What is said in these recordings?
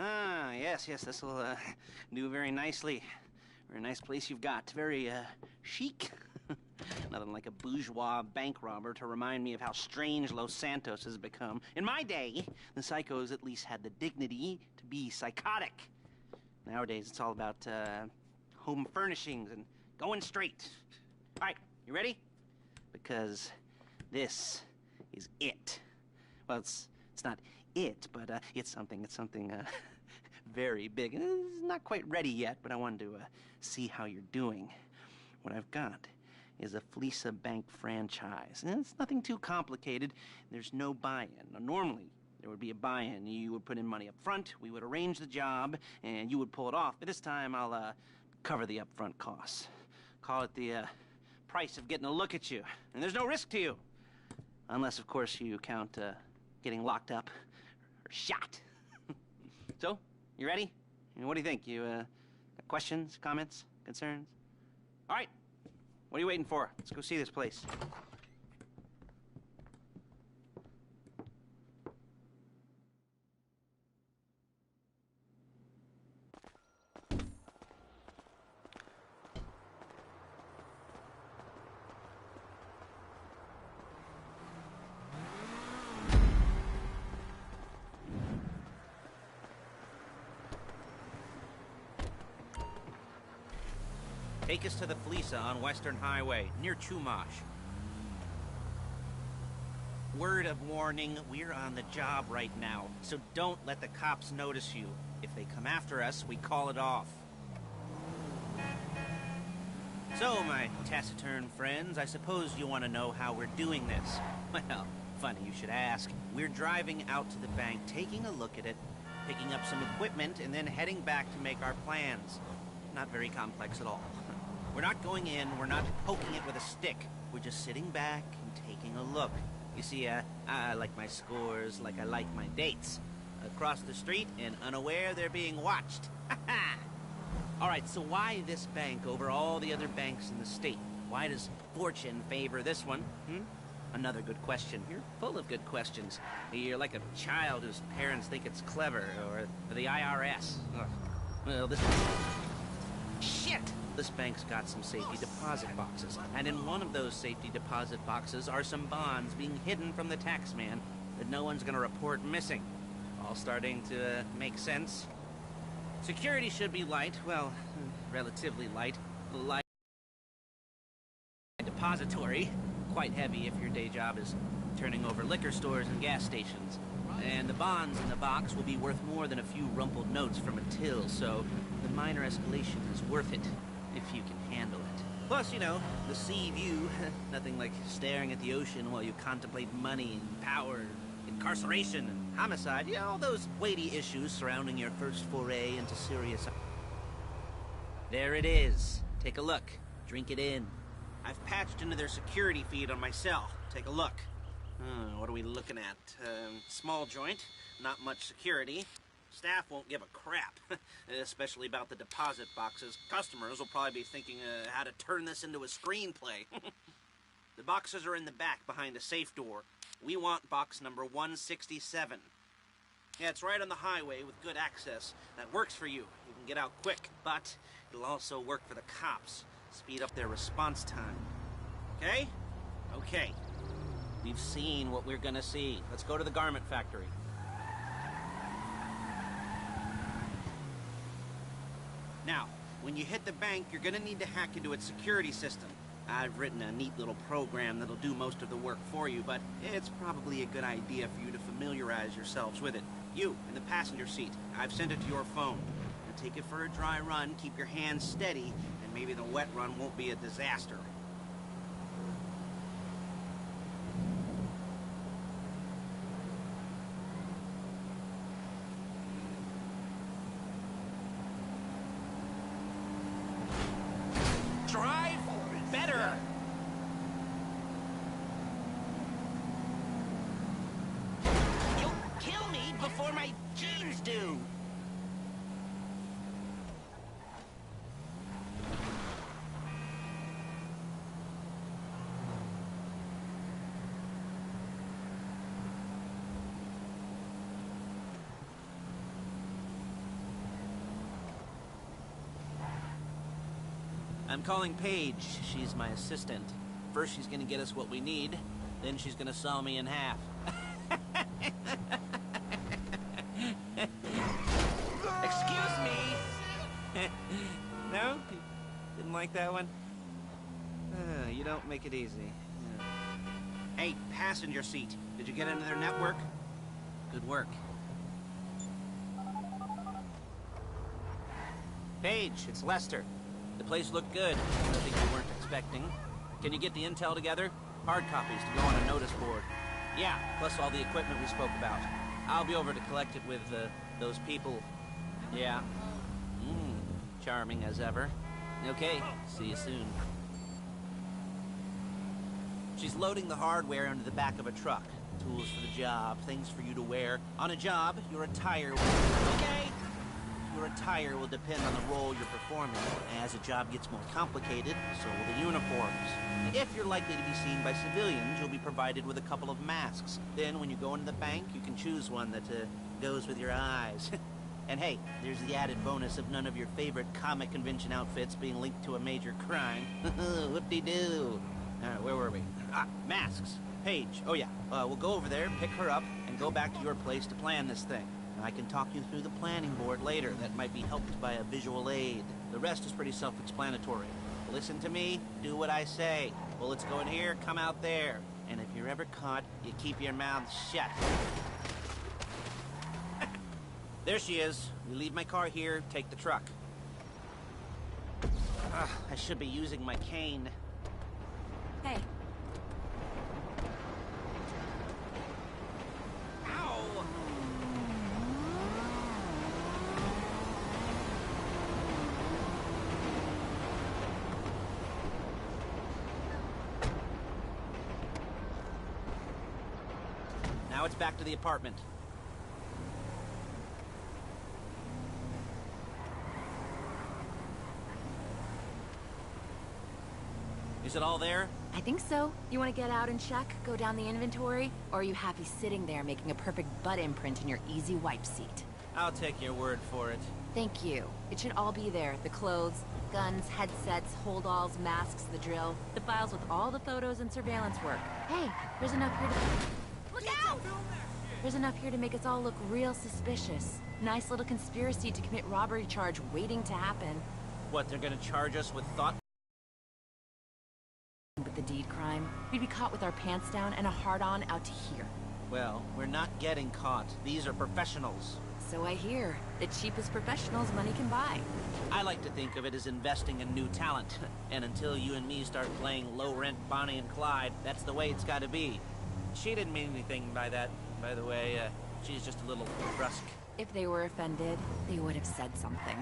Ah, yes, this will do very nicely. Very nice place you've got. Very chic. Nothing like a bourgeois bank robber to remind me of how strange Los Santos has become. In my day, the psychos at least had the dignity to be psychotic. Nowadays, it's all about home furnishings and going straight. All right, you ready? Because this is it. Well, it's not it, but it's something very big. It's not quite ready yet, but I wanted to see how you're doing. What I've got is a Fleesa Bank franchise. And it's nothing too complicated. There's no buy-in. Now, normally, there would be a buy-in. You would put in money up front, we would arrange the job, and you would pull it off. But this time, I'll cover the upfront costs. Call it the price of getting a look at you. And there's no risk to you. Unless, of course, you count getting locked up or shot. So, you ready? What do you think? You got questions, comments, concerns? All right. What are you waiting for? Let's go see this place. Take us to the Fleesa on Western Highway, near Chumash. Word of warning, we're on the job right now, so don't let the cops notice you. If they come after us, we call it off. So, my taciturn friends, I suppose you want to know how we're doing this. Well, funny you should ask. We're driving out to the bank, taking a look at it, picking up some equipment, and then heading back to make our plans. Not very complex at all. We're not going in, we're not poking it with a stick. We're just sitting back and taking a look. You see, I like my scores like I like my dates. Across the street and unaware they're being watched. Alright, so why this bank over all the other banks in the state? Why does fortune favor this one? Another good question. You're full of good questions. You're like a child whose parents think it's clever, or the IRS. Ugh. Well, this... Shit! This bank's got some safety deposit boxes, and in one of those safety deposit boxes are some bonds being hidden from the tax man that no one's gonna report missing. All starting to make sense. Security should be light, well, relatively light. Light depository, quite heavy if your day job is turning over liquor stores and gas stations. And the bonds in the box will be worth more than a few rumpled notes from a till, so the minor escalation is worth it, if you can handle it. Plus, you know, the sea view, nothing like staring at the ocean while you contemplate money and power, incarceration and homicide, you know, all those weighty issues surrounding your first foray into serious... There it is. Take a look. Drink it in. I've patched into their security feed on my cell. Take a look. What are we looking at? Small joint, not much security. Staff won't give a crap, especially about the deposit boxes. Customers will probably be thinking how to turn this into a screenplay. The boxes are in the back behind a safe door. We want box number 167. Yeah, it's right on the highway with good access. That works for you. You can get out quick, but it'll also work for the cops. Speed up their response time. Okay? Okay. We've seen what we're gonna see. Let's go to the garment factory. Now, when you hit the bank, you're gonna need to hack into its security system. I've written a neat little program that'll do most of the work for you, but it's probably a good idea for you to familiarize yourselves with it. You, in the passenger seat, I've sent it to your phone. Now take it for a dry run, keep your hands steady, and maybe the wet run won't be a disaster. Drive better! You'll kill me before my jeans do! I'm calling Paige. She's my assistant. First she's gonna get us what we need, then she's gonna saw me in half. Excuse me! No? Didn't like that one? You don't make it easy. Hey, passenger seat. Did you get into their network? Good work. Paige, it's Lester. The place looked good. Nothing you weren't expecting. Can you get the intel together? Hard copies to go on a notice board. Yeah, plus all the equipment we spoke about. I'll be over to collect it with, those people. Yeah. Charming as ever. Okay, see you soon. She's loading the hardware into the back of a truck. Tools for the job, things for you to wear. On a job, your attire will... Okay! Your attire will depend on the role you're performing. As a job gets more complicated, so will the uniforms. If you're likely to be seen by civilians, you'll be provided with a couple of masks. Then, when you go into the bank, you can choose one that goes with your eyes. And hey, there's the added bonus of none of your favorite comic convention outfits being linked to a major crime. Whoop-de-doo. Where were we? Masks. Paige. Oh yeah, we'll go over there, pick her up, and go back to your place to plan this thing. I can talk you through the planning board later. That might be helped by a visual aid. The rest is pretty self-explanatory. Listen to me, do what I say. Bullets go in here, come out there. And if you're ever caught, you keep your mouth shut. There she is. We leave my car here, take the truck. I should be using my cane. Hey. Ow! Now it's back to the apartment. Is it all there? I think so. You want to get out and check, go down the inventory? Or are you happy sitting there making a perfect butt imprint in your easy wipe seat? I'll take your word for it. Thank you. It should all be there. The clothes, guns, headsets, holdalls, masks, the drill. The files with all the photos and surveillance work. Hey, there's enough here to... Look out! There's enough here to make us all look real suspicious. Nice little conspiracy to commit robbery charge waiting to happen. What, they're gonna charge us with thought? With the deed crime, we'd be caught with our pants down and a hard-on out to here. Well, we're not getting caught. These are professionals. So I hear. The cheapest professionals money can buy. I like to think of it as investing in new talent. And until you and me start playing low-rent Bonnie and Clyde, that's the way it's gotta be. She didn't mean anything by that, by the way. She's just a little brusque. If they were offended, they would have said something.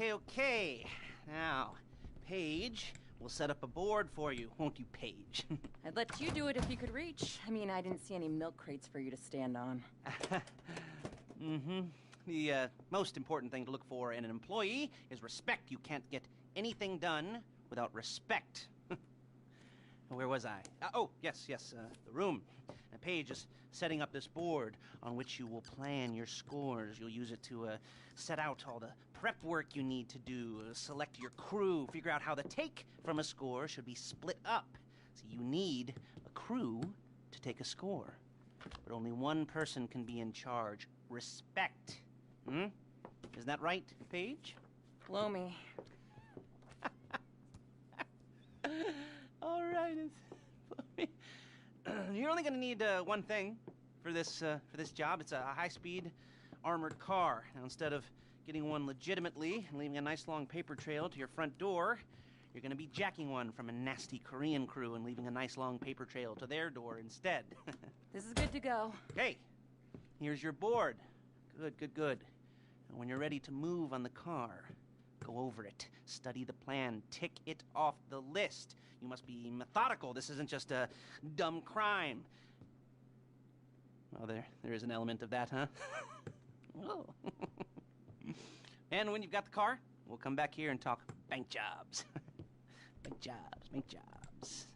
Okay. Now, Paige, we'll set up a board for you, won't you, Paige? I'd let you do it if you could reach. I mean, I didn't see any milk crates for you to stand on. The most important thing to look for in an employee is respect. You can't get anything done without respect. Where was I? Yes, the room. Now, Paige is setting up this board on which you will plan your scores. You'll use it to set out all the prep work you need to do, select your crew, figure out how the take from a score should be split up. So you need a crew to take a score. But only one person can be in charge. Respect. Isn't that right, Paige? Blow me. All right. You're only going to need one thing for this job. It's a high-speed armored car. Now, instead of getting one legitimately and leaving a nice long paper trail to your front door, you're going to be jacking one from a nasty Korean crew and leaving a nice long paper trail to their door instead. This is good to go. Okay, here's your board. Good. And when you're ready to move on the car, go over it, study the plan, tick it off the list. You must be methodical. This isn't just a dumb crime. Oh, there is an element of that, huh? Oh. And when you've got the car, we'll come back here and talk bank jobs. Bank jobs.